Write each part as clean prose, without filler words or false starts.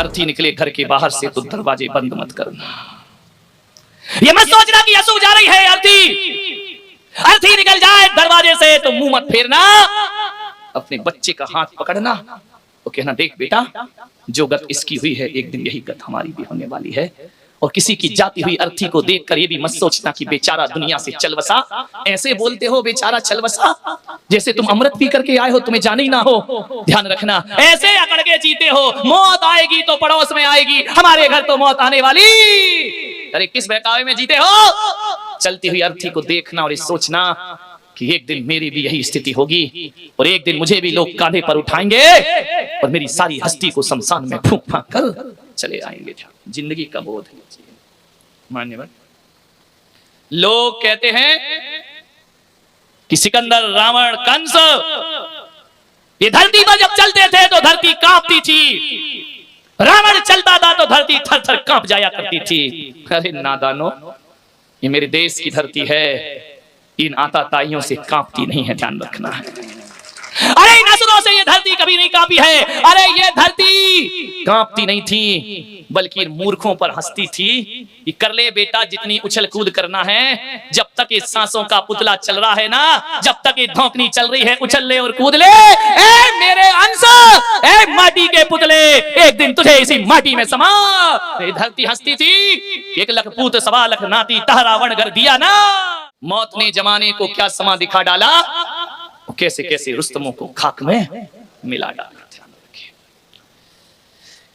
अर्थी निकले घर के बाहर से तो दरवाजे बंद मत करना। ये मत सोचना कि यसु जा रही है अर्थी निकल जाए दरवाजे से तो मुंह मत फेरना। अपने बच्चे का हाथ पकड़ना तो कहना देख बेटा, जो गत इसकी हुई है एक दिन यही गत हमारी भी होने वाली है। और किसी की जाती हुई अर्थी को देखकर ये भी मत सोचना कि बेचारा दुनिया से चल बसा। ऐसे बोलते हो बेचारा चल बसा जैसे तुम अमृत पी करके आए हो, तुम्हें जाने ही ना हो। ध्यान रखना, ऐसे अकड़ के जीते हो, मौत आएगी तो पड़ोस में आएगी, हमारे घर तो मौत आने वाली। अरे किस बहकावे में जीते हो? चलती हुई अर्थी को देखना और सोचना कि एक दिन मेरी भी यही स्थिति होगी और एक दिन मुझे भी लोग कांधे पर उठाएंगे और मेरी सारी हस्ती को शमशान में फूंक फांक कर चले आएंगे। जिंदगी का बोध है। मान्यवर, लोग कहते हैं कि सिकंदर, रावण, कंस ये धरती पर जब चलते थे तो धरती कांपती थी। रावण चलता था तो धरती थर थर कांप जाया करती थी। अरे नादानो, ये मेरे देश की धरती है, इन आताताइयों से कांपती नहीं है, ध्यान रखना है। अरे इन असुरों से ये धरती कभी नहीं कांपी है। अरे ये धरती कांपती नहीं थी बल्कि मूर्खों पर हंसती थी कि कर ले बेटा जितनी उछल कूद करना है, जब तक ये सांसों का पुतला चल रहा है ना, जब तक ये धौंकनी चल रही है, उछल ले और कूद ले। ए मेरे अंश, ए माटी के पुतले, एक दिन तुझे इसी माटी में समा। ये धरती हंसती थी, 1 लाख पूत 1.25 लाख नाती तहरावण कर दिया ना। मौत ने जमाने को क्या समा दिखा डाला, कैसे कैसे रुस्तमों को खाक में मिला डाला। ध्यान रखिए,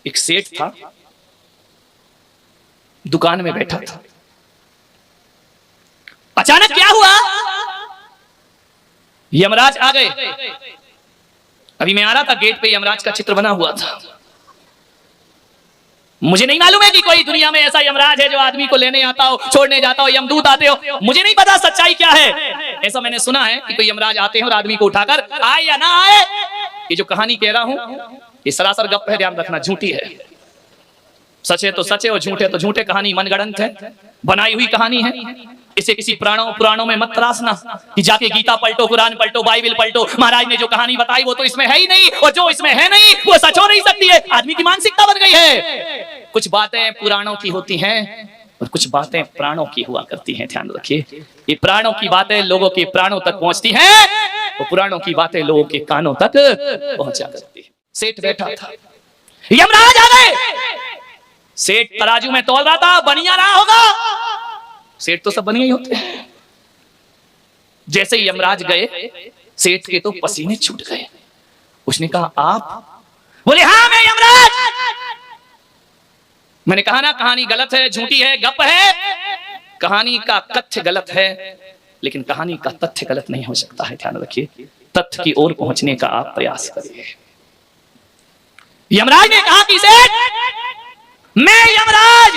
एक सेठ था, दुकान में बैठा था। अचानक क्या हुआ, यमराज आ गए। अभी मैं आ रहा था, गेट पे यमराज का चित्र बना हुआ था। मुझे नहीं मालूम है कि कोई दुनिया में ऐसा यमराज है जो आदमी को लेने आता हो, छोड़ने जाता हो, यमदूत आते हो। मुझे नहीं पता सच्चाई क्या है। ऐसा मैंने सुना है कि कोई यमराज आते हैं और आदमी को उठाकर आए या ना आए। ये जो कहानी कह रहा हूं ये सरासर गप है, ध्यान रखना, झूठी है। सच है तो सच है और झूठ है तो झूठे। कहानी मनगढ़ंत है, बनाई हुई कहानी है। इसे किसी पुराणों में मत तराशना कि जाके गीता पलटो, कुरान पलटो, बाइबल पलटो। महाराज ने जो कहानी बताई वो तो इसमें है ही नहीं, और जो इसमें है नहीं वो सच हो नहीं सकती है। आदमी की मानसिकता बन गई है। कुछ बातें पुराणों की होती हैं और कुछ बातें प्राणों की हुआ करती हैं। ध्यान रखिए, ये प्राणों की बातें लोगों के प्राणों तक पहुंचती हैं, वो पुराणों की बातें लोगों के कानों तक पहुंचा करती है। सेठ बैठा था, यमराज आ गए। सेठ तराजू में तौल रहा था, बनिया रहा होगा। सेठ तो सब बनिया ही होते हैं। जैसे ही यमराज गए, सेठ के तो पसीने छूट गए। उसने कहा आप? बोले हाँ मैं यमराज। मैंने कहा ना कहानी गलत है, झूठी है, गप है। कहानी का तथ्य गलत है लेकिन कहानी का तथ्य गलत नहीं हो सकता है। ध्यान रखिए, तथ्य की ओर पहुंचने का आप प्रयास करिए। यमराज ने कहा कि सेठ मैं यमराज।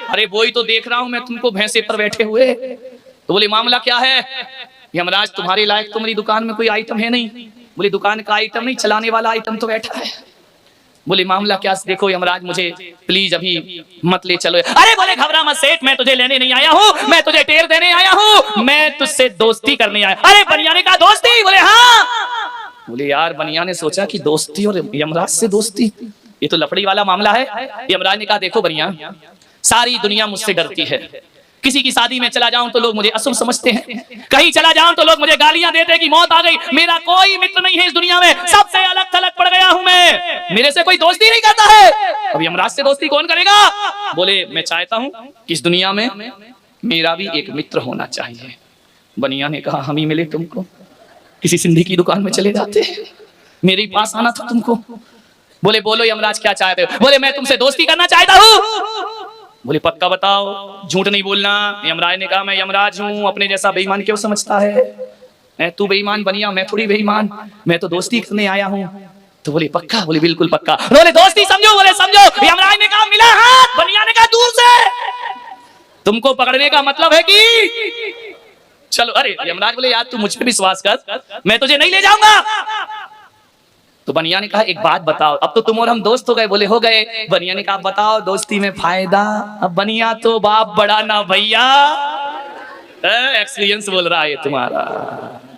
अरे वही तो देख रहा हूं मैं तुमको भैंसे पर बैठे हुए। तो बोले मामला क्या है? यमराज तुम्हारे लायक तो मेरी दुकान में कोई आइटम है नहीं। बोले दुकान का आइटम नहीं, चलाने वाला आइटम तो बैठा है। बोले मामला क्या? देखो यमराज मुझे प्लीज अभी मत ले चलो। अरे बोले घबरा मत सेठ, मैं तुझे लेने नहीं आया हूँ, मैं तुझे टेर देने आया हूँ, मैं तुझसे दोस्ती करने आया। अरे बनिया ने कहा दोस्ती? बोले हाँ। बोले यार बनिया ने सोचा कि दोस्ती और यमराज से दोस्ती, ये तो लफड़ी वाला मामला है। यमराज ने कहा देखो बनिया, सारी दुनिया मुझसे डरती है। किसी की शादी में चला जाऊं तो लोग मुझे अशुभ समझते हैं, कहीं चला जाऊं तो लोग मुझे गालियां देते हैं कि मौत आ गई। मेरा कोई मित्र नहीं है इस दुनिया में, सबसे अलग थलग पड़ गया हूं मैं, मेरे से कोई दोस्ती नहीं करता है। अब यमराज से दोस्ती कौन करेगा? बोले मैं चाहता हूं कि इस दुनिया में मेरा भी एक मित्र होना चाहिए। बनिया ने कहा हम ही मिले तुमको, किसी सिंधी की दुकान में चले जाते, मेरे पास आना था तुमको। बोले बोलो यमराज क्या चाहते हो? बोले मैं तुमसे दोस्ती करना चाहता हूँ। बोले पक्का बताओ, झूठ नहीं बोलना। यमराज ने कहा मैं यमराज हूँ, अपने जैसा बेईमान क्यों समझता है? तू बेईमान बनिया, मैं थोड़ी बेईमान, मैं तो दोस्ती करने आया हूँ। तो बोले पक्का? बोले बिल्कुल पक्का। बोले दोस्ती समझो? बोले समझो। यमराज ने कहा मिला हाथ, बनिया ने कहा दूर से। तुमको पकड़ने का मतलब है कि चलो। अरे यमराज बोले यार तू मुझ पे विश्वास कर, मैं तुझे नहीं ले जाऊंगा। तो बनिया ने कहा एक बात बताओ, अब तो तुम और हम दोस्त हो गए। बोले हो गए। बनिया ने कहा बताओ दोस्ती में फायदा? अब बनिया तो बाप बड़ा ना भैया, एक्सपीरियंस बोल रहा है तुम्हारा।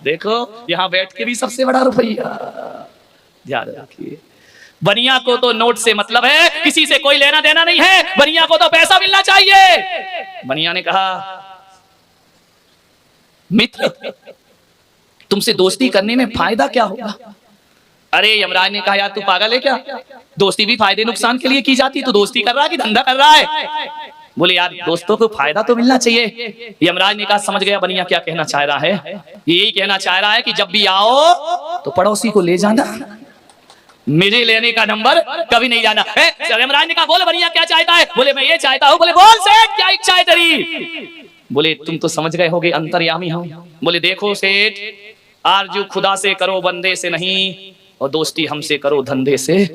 देखो यहाँ बैठ के भी सबसे बड़ा रुपया। ध्यान रखिए, बनिया को तो नोट से मतलब है, किसी से कोई लेना देना नहीं है, बनिया को तो पैसा मिलना चाहिए। बनिया ने कहा, मित्र तुमसे दोस्ती करने में फायदा क्या होगा? अरे यमराज ने कहा, यार तू पागल है क्या? दोस्ती भी फायदे नुकसान के लिए की जाती, तू दोस्ती कर रहा है कि धंधा कर रहा है? बोले यार दोस्तों को फायदा तो मिलना चाहिए। यमराज ने कहा, समझ गया बनिया क्या कहना चाह रहा है। यही कहना चाह रहा है कि जब भी आओ तो पड़ोसी को ले जाना, मेरे लेने का नंबर कभी नहीं जाना। यमराज ने कहा, बोले बनिया क्या चाहता है? बोले मैं ये चाहता हूँ। बोले बोल सेठ क्या इच्छा है तेरी? बोले तुम तो समझ गए होगे, अंतर्यामी हो। बोले देखो सेठ, आरजू खुदा से करो बंदे से नहीं, और दोस्ती हमसे करो धंधे से।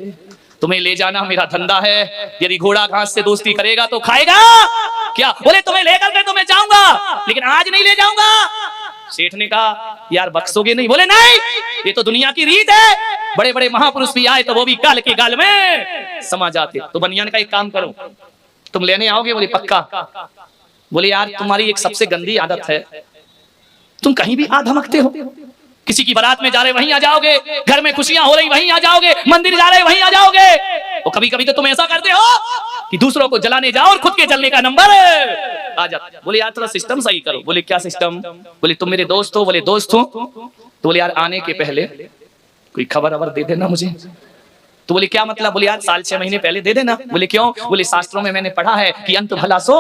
तुम्हें ले जाना मेरा धंधा है, यदि घोड़ा घास से दोस्ती करेगा तो खाएगा क्या? बोले तुम्हें लेकर के तो मैं जाऊंगा, लेकिन आज नहीं ले जाऊंगा। सेठ ने कहा, यार बख्शोगे नहीं? बोले नहीं, ये तो दुनिया की रीत है, बड़े बड़े महापुरुष भी आए तो वो भी काल के गाल में समा जाते। तो बनिया ने कहा, एक काम करो, तुम लेने आओगे? बोले पक्का। बोले यार तुम्हारी एक सबसे गंदी आदत है, तुम कहीं भी आ धमकते हो। किसी की बारात में जा रहे वहीं आ जाओगे, घर में खुशियां हो रही वहीं आ जाओगे, मंदिर जा रहे वहीं आ जाओगे, और कभी कभी तो तुम ऐसा करते हो कि दूसरों को जलाने जाओ और खुद के जलने का नंबर आ जाता। बोले यार थोड़ा सिस्टम सही करो। बोले क्या सिस्टम? बोले तुम मेरे दोस्त हो। बोले दोस्त हो। तो बोले यार आने के पहले कोई खबर अबर दे देना मुझे। तो बोले क्या मतलब? बोले यार 6 महीने पहले दे देना। बोले क्यों? बोले शास्त्रों में मैंने पढ़ा है कि अंत भला सो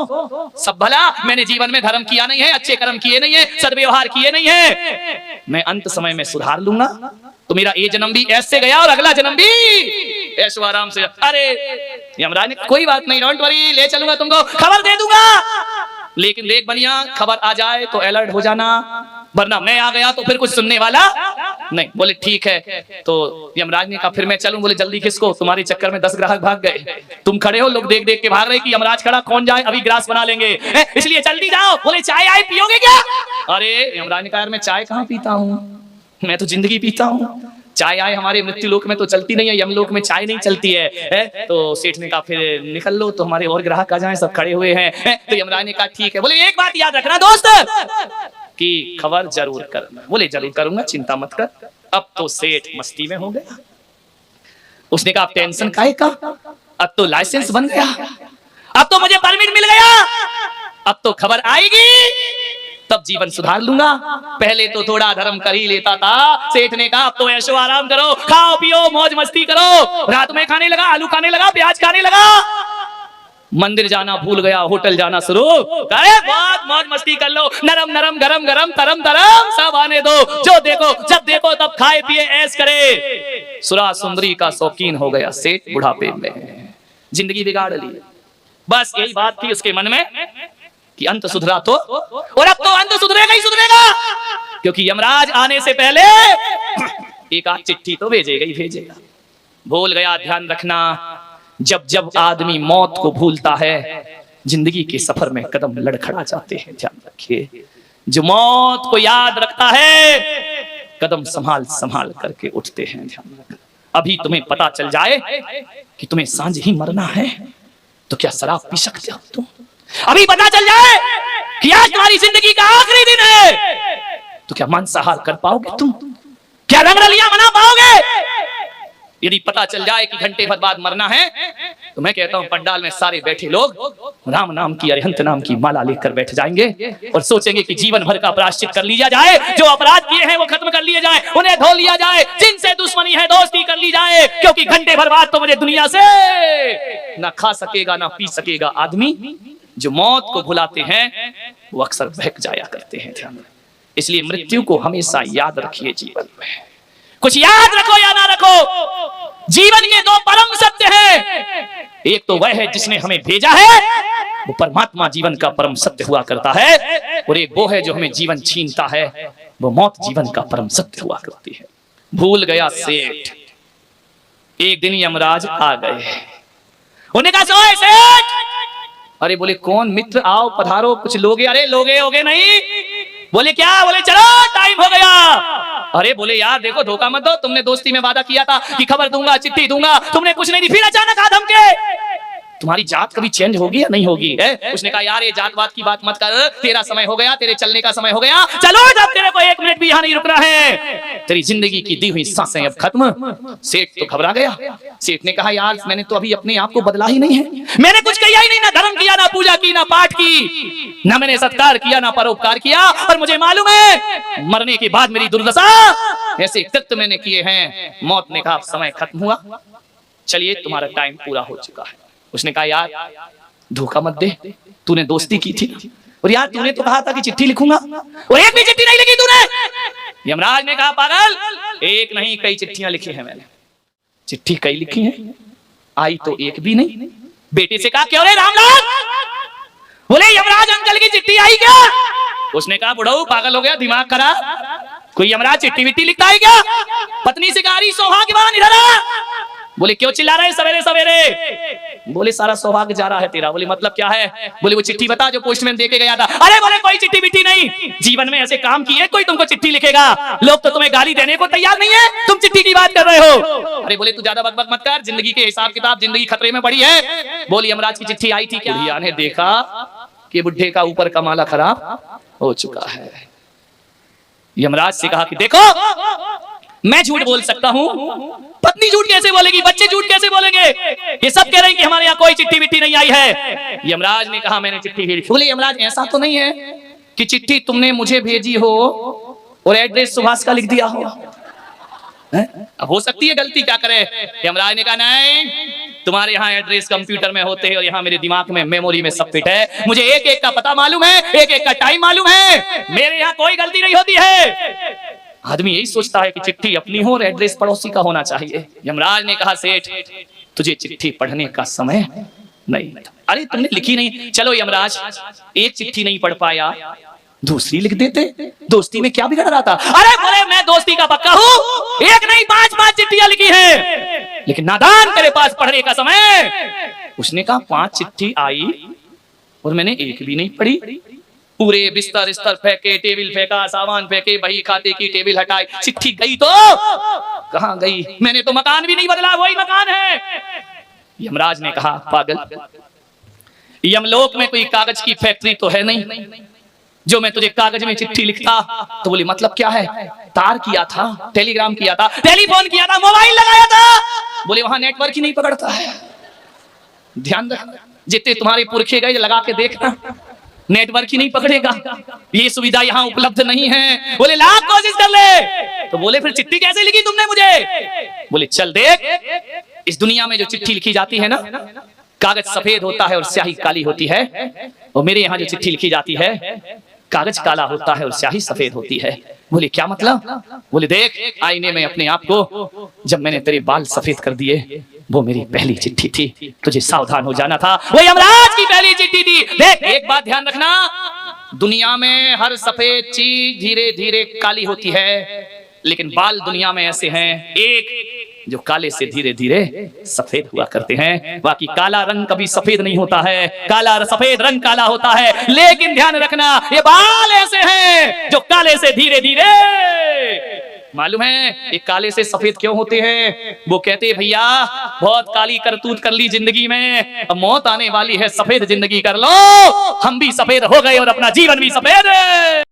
सब भला। मैंने जीवन में धर्म किया नहीं है, अच्छे कर्म किए नहीं है, सद्व्यवहार किए नहीं है, मैं अंत समय में सुधार लूंगा, तो मेरा ये जन्म भी ऐसे गया और अगला जन्म भी ऐशो आराम से। अरे यमराज ने कोई बात नहीं, डोंट वरी, ले चलूंगा तुमको, खबर दे दूंगा, लेकिन देख बनिया खबर आ जाए तो अलर्ट हो जाना, वरना मैं आ गया तो फिर कुछ सुनने वाला नहीं। बोले ठीक है। तो यमराज ने कहा फिर मैं चलूं। बोले जल्दी किसको? तुम्हारे चक्कर में 10 ग्राहक भाग गए, तुम खड़े हो, लोग देख देख के भाग रहे कि यमराज खड़ा, कौन जाए, अभी ग्रास बना लेंगे, इसलिए जल्दी जाओ। बोले चाय आए पियोगे क्या? अरे यमराज ने कहा, यार मैं चाय कहाँ पीता हूँ, मैं तो जिंदगी पीता हूँ। चाय आए हमारे मृत्यु लोक में तो चलती नहीं है, यमलोक में चाय नहीं चलती है। तो सेठ ने कहा फिर निकल लो, तो हमारे और ग्राहक आ जाएं, सब खड़े हुए हैं। तो यमराज ने कहा ठीक है। बोले एक बात याद रखना दोस्त, कि खबर जरूर करना। बोले जरूर करूंगा, चिंता मत कर। अब तो सेठ मस्ती में हो गया। उसने कहा टेंशन काहे का, अब तो लाइसेंस बन गया, अब तो मुझे परमिट मिल गया, अब तो खबर आएगी, तब जीवन सुधार लूंगा। पहले तो थोड़ा धर्म कर ही लेता था। सेठ ने कहा अब तो ऐशो आराम करो, खाओ पियो मौज मस्ती करो। रात में खाने लगा, आलू खाने लगा, प्याज खाने लगा, मंदिर जाना भूल गया, होटल जाना शुरू करे, बहुत मौज मस्ती कर लो, नरम नरम गरम गरम तरम तरम सब आने दो, जो देखो जब देखो तब खाए पिए ऐश करे। सुरा सुंदरी का शौकीन हो गया सेठ बुढ़ापे में, जिंदगी बिगाड़ ली। बस यही बात थी उसके मन में कि अंत सुधरा तो, और अब तो अंत सुधरेगा ही सुधरेगा, क्योंकि यमराज आने से पहले एक आध चिट्ठी तो भेजेगा ही भेजेगा। भूल गया, ध्यान रखना, जब जब आदमी मौत को भूलता है जिंदगी के सफर में कदम लड़खड़ा जाते हैं। ध्यान रखिए, जो मौत को याद रखता है कदम संभाल संभाल करके उठते हैं। ध्यान रखना, अभी तुम्हें पता चल जाए कि तुम्हें सांझ ही मरना है तो क्या शराब पी सकते हो तुम? अभी पता चल जाए कि आज तुम्हारी जिंदगी का आखिरी दिन है तो क्या मांसाहार कर पाओगे तुम? क्या रंगरलियां मना पाओगे? यदि पता चल जाए कि घंटे भर बाद मरना है तो मैं कहता हूं पंडाल में सारे बैठे लोग राम नाम की, अरिहंत नाम की माला लेकर बैठ जाएंगे और सोचेंगे कि जीवन भर का प्रायश्चित कर लिया जाए, जो अपराध किए हैं वो खत्म कर लिए जाए, उन्हें धो लिया जाए, जिनसे दुश्मनी है दोस्ती कर ली जाए, क्योंकि घंटे भर बाद तो मुझे दुनिया से ना खा सकेगा ना पी सकेगा। आदमी जो मौत को भुलाते हैं वो अक्सर बहक जाया करते हैं। ध्यान, इसलिए मृत्यु को हमेशा याद रखिए। जीवन में कुछ याद रखो या ना रखो, जीवन के दो परम सत्य हैं, एक तो वह है जिसने हमें भेजा है, वो परमात्मा जीवन का परम सत्य हुआ करता है, और एक वो है जो हमें जीवन छीनता है, वो मौत जीवन का परम सत्य हुआ करती है। भूल गया सेठ। एक दिन यमराज आ गए, उन्हें कहा सोए सेठ। अरे बोले कौन? मित्र आओ पधारो, कुछ लोगे? अरे लोगे होगे नहीं। बोले क्या? बोले चलो टाइम हो गया। अरे बोले यार देखो धोखा मत दो, तुमने दोस्ती में वादा किया था कि खबर दूंगा चिट्ठी दूंगा, तुमने कुछ नहीं दी, फिर अचानक आ धमके। तुम्हारी जात कभी चेंज होगी या नहीं होगी है? उसने कहा यार ये जातवाद की बात मत कर, तेरा समय हो गया, तेरे चलने का समय हो गया, चलो जब तेरे को 1 मिनट भी यहाँ नहीं रुकना है, तेरी जिंदगी की दी हुई सांसें अब खत्म। सेठ तो घबरा गया। सेठ ने कहा यार मैंने तो अभी अपने आप को बदला ही नहीं है, मैंने कुछ किया ही नहीं, ना धर्म किया, ना पूजा की, ना पाठ की, ना मैंने सत्कार किया, ना परोपकार किया, और मुझे मालूम है मरने के बाद मेरी दुर्दशा, ऐसे कृत्य मैंने किए हैं। मौत ने कहा समय खत्म हुआ, चलिए तुम्हारा टाइम पूरा हो चुका है। उसने कहा यार धोखा मत दे, तूने दोस्ती की थी और यार तूने तो कहा था कि चिट्ठी लिखूंगा और एक भी चिट्ठी नहीं लिखी तूने। यमराज ने कहा पागल, एक नहीं कई चिट्ठियां लिखी हैं मैंने। चिट्ठी कई लिखी हैं, आई तो एक भी नहीं। बेटे से कहा क्यों रे रामलाल? बोले यमराज अंकल की चिट्ठी आई क्या? उसने कहा बुढ़ऊ पागल हो गया, दिमाग खराब, कोई यमराज चिट्ठी विट्ठी लिखता है क्या? पत्नी से कहा सौभाग्यवान इधर आ। बोले क्यों चिल्ला रहे सवेरे सवेरे? बोले सारा सौभाग्य जा रहा है तेरा। बोले मतलब क्या है? बोले वो चिट्ठी बता जो पोस्टमैन देके गया था। अरे बोले कोई चिट्ठी विट्ठी नहीं, जीवन में ऐसे काम किए कोई तुमको चिट्ठी लिखेगा? लोग तो तुम्हें गाली देने को तैयार नहीं है, तुम चिट्ठी की बात कर रहे हो। अरे बोले तू ज्यादा बकबक मत कर, जिंदगी के हिसाब किताब, जिंदगी खतरे में पड़ी है। बोले यमराज की चिट्ठी आई थी क्या? बुढ़िया ने देखा कि बुढ़े का ऊपर का माला खराब हो चुका है। यमराज से कहा कि देखो मैं झूठ बोल सकता हूं, पत्नी झूठ कैसे बोलेगी, बच्चे झूठ कैसे बोलेंगे? ये सब कह रहे हैं कि हमारे यहाँ कोई चिट्ठी विट्ठी नहीं आई है। यमराज ने कहा मैंने चिट्ठी भेजी। बोले यमराज ऐसा तो नहीं है कि चिट्ठी तुमने मुझे भेजी हो और एड्रेस सुभाष का लिख दिया हो? हो सकती है गलती, क्या करे? यमराज ने कहा नहीं, तुम्हारे यहाँ एड्रेस कंप्यूटर में होते हैं और यहाँ मेरे दिमाग में मेमोरी में सब फिट है, मुझे एक एक का पता मालूम है, एक एक का टाइम मालूम है, मेरे यहाँ कोई गलती नहीं होती है। आदमी यही सोचता है कि चिट्ठी अपनी हो और एड्रेस पड़ोसी का होना चाहिए। यमराज ने कहा सेठ तुझे चिट्ठी पढ़ने का समय नहीं। अरे तुमने लिखी नहीं, चलो यमराज एक चिट्ठी नहीं पढ़ पाया, दूसरी लिख देते, दोस्ती में क्या बिगड़ रहा था? अरे बोले मैं दोस्ती का पक्का हूँ, एक नहीं 5 चिट्ठियां लिखी हैं, लेकिन नादान तेरे पास पढ़ने का समय। उसने कहा 5 चिट्ठी आई और मैंने एक भी नहीं पढ़ी। पूरे बिस्तर फेंके, टेबल फेंका, सामान फेंके, बही खाते की टेबल हटाई, चिट्ठी गई तो कहां गई? मैंने तो मकान भी नहीं बदला, वही मकान है। यमराज ने कहा पागल, यमलोक में कोई कागज की फैक्ट्री तो है नहीं जो मैं तुझे कागज में चिट्ठी लिखता। तो बोली मतलब क्या है? तार किया था, टेलीग्राम किया था, टेलीफोन किया था, मोबाइल लगाया था। बोले वहां नेटवर्क ही नहीं पकड़ता है। ध्यान रख, जितने तुम्हारे पुरखे गए लगा के देखना, नेटवर्क ही नहीं पकड़ेगा, ये सुविधा यहाँ उपलब्ध नहीं है। बोले लाख कोशिश कर ले। तो बोले फिर चिट्ठी कैसे लिखी तुमने मुझे? बोले चल देख, इस दुनिया में जो चिट्ठी लिखी जाती है ना, कागज सफेद होता है और स्याही काली होती है, और मेरे यहाँ जो चिट्ठी लिखी जाती है कागज काला होता है और स्याही सफेद होती है। बोले क्या मतलब? बोले देख आईने में अपने आप को, जब मैंने तेरे बाल सफेद कर दिए वो मेरी पहली चिट्ठी थी, तुझे सावधान हो जाना था, वो यमराज की पहली चिट्ठी थी। देख एक बात ध्यान रखना, दुनिया में हर सफेद चीज धीरे धीरे काली होती है, लेकिन बाल दुनिया में ऐसे हैं एक जो काले से धीरे धीरे सफेद हुआ करते हैं। बाकी काला रंग कभी सफेद नहीं होता है, काला सफेद रंग काला होता है, लेकिन ध्यान रखना ये बाल ऐसे हैं जो काले से धीरे धीरे। मालूम है ये काले से सफेद क्यों होते हैं? वो कहते हैं भैया बहुत काली करतूत कर ली जिंदगी में, अब मौत आने वाली है, सफेद जिंदगी कर लो। हम भी सफेद हो गए और अपना जीवन भी सफेद है।